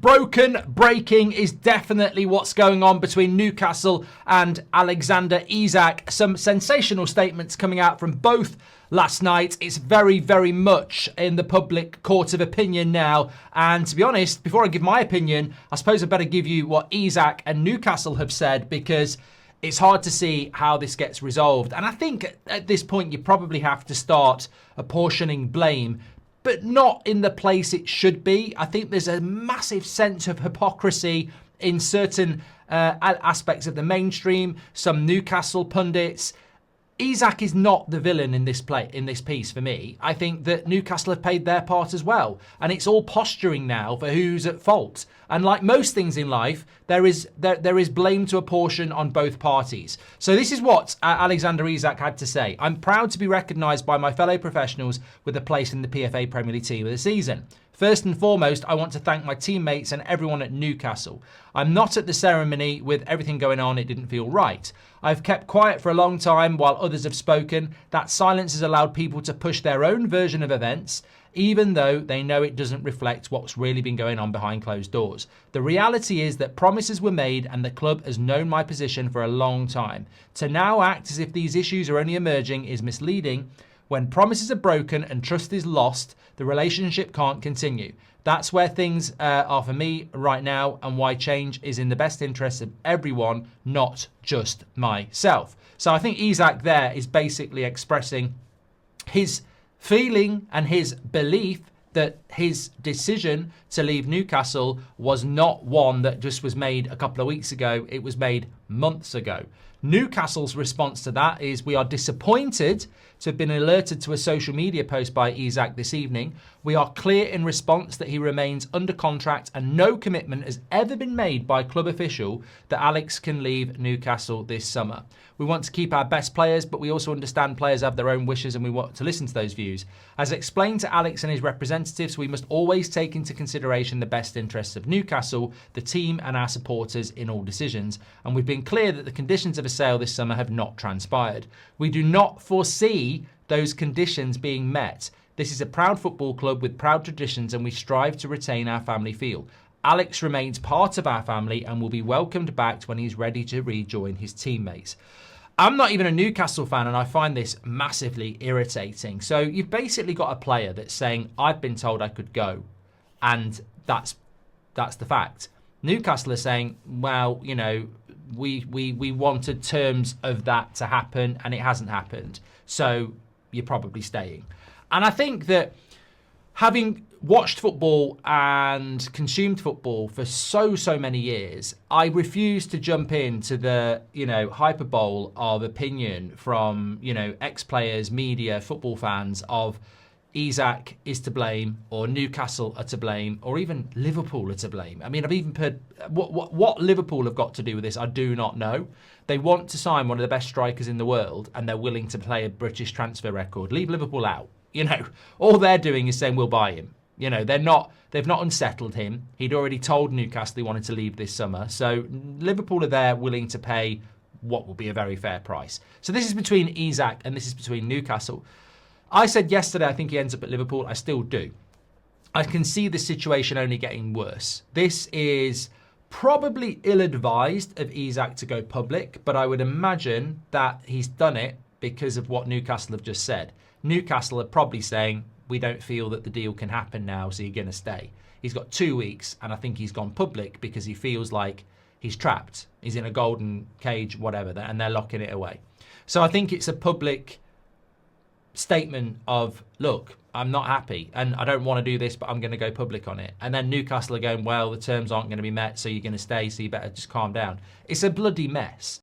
breaking is definitely what's going on between Newcastle and Alexander Isak. Some sensational statements coming out from both last night. It's very, very much in the public court of opinion now. And to be honest, before I give my opinion, I suppose I better give you what Isak and Newcastle have said, because it's hard to see how this gets resolved. And I think at this point, you probably have to start apportioning blame, but not in the place it should be. I think there's a massive sense of hypocrisy in certain aspects of the mainstream, some Newcastle pundits. Isak is not the villain in this piece for me. I think that Newcastle have played their part as well. And it's all posturing now for who's at fault. And like most things in life, there is blame to apportion on both parties. So this is what Alexander Isak had to say. I'm proud to be recognised by my fellow professionals with a place in the PFA Premier League team of the season. First and foremost, I want to thank my teammates and everyone at Newcastle. I'm not at the ceremony. With everything going on, it didn't feel right. I've kept quiet for a long time while others have spoken. That silence has allowed people to push their own version of events, even though they know it doesn't reflect what's really been going on behind closed doors. The reality is that promises were made and the club has known my position for a long time. To now act as if these issues are only emerging is misleading. When promises are broken and trust is lost, the relationship can't continue. That's where things are for me right now, and why change is in the best interest of everyone, not just myself. So I think Isak there is basically expressing his feeling and his belief that his decision to leave Newcastle was not one that just was made a couple of weeks ago. It was made months ago. Newcastle's response to that is, we are disappointed to have been alerted to a social media post by Isak this evening. We are clear in response that he remains under contract and no commitment has ever been made by club official that Alex can leave Newcastle this summer. We want to keep our best players, but we also understand players have their own wishes and we want to listen to those views. As explained to Alex and his representatives, we must always take into consideration the best interests of Newcastle, the team and our supporters in all decisions. And we've been clear that the conditions of a sale this summer have not transpired. We do not foresee those conditions being met. This is a proud football club with proud traditions and we strive to retain our family feel. Alex remains part of our family and will be welcomed back when he's ready to rejoin his teammates. I'm not even a Newcastle fan and I find this massively irritating. So you've basically got a player that's saying, I've been told I could go, and that's the fact. Newcastle are saying, well, you know, we wanted terms of that to happen and it hasn't happened. So you're probably staying. And I think that having watched football and consumed football for so many years, I refuse to jump into the, hyperbole of opinion from, ex-players, media, football fans of Isak is to blame, or Newcastle are to blame, or even Liverpool are to blame. I mean, I've even heard what Liverpool have got to do with this, I do not know. They want to sign one of the best strikers in the world, and they're willing to play a British transfer record. Leave Liverpool out. All they're doing is saying we'll buy him. They've not unsettled him. He'd already told Newcastle he wanted to leave this summer. So Liverpool are there willing to pay what will be a very fair price. So this is between Isak and this is between Newcastle. I said yesterday I think he ends up at Liverpool. I still do. I can see the situation only getting worse. This is probably ill-advised of Isak to go public, but I would imagine that he's done it because of what Newcastle have just said. Newcastle are probably saying, we don't feel that the deal can happen now, so you're going to stay. He's got 2 weeks, and I think he's gone public because he feels like he's trapped. He's in a golden cage, whatever, and they're locking it away. So I think it's a public statement of, look, I'm not happy, and I don't want to do this, but I'm going to go public on it. And then Newcastle are going, well, the terms aren't going to be met, so you're going to stay, so you better just calm down. It's a bloody mess.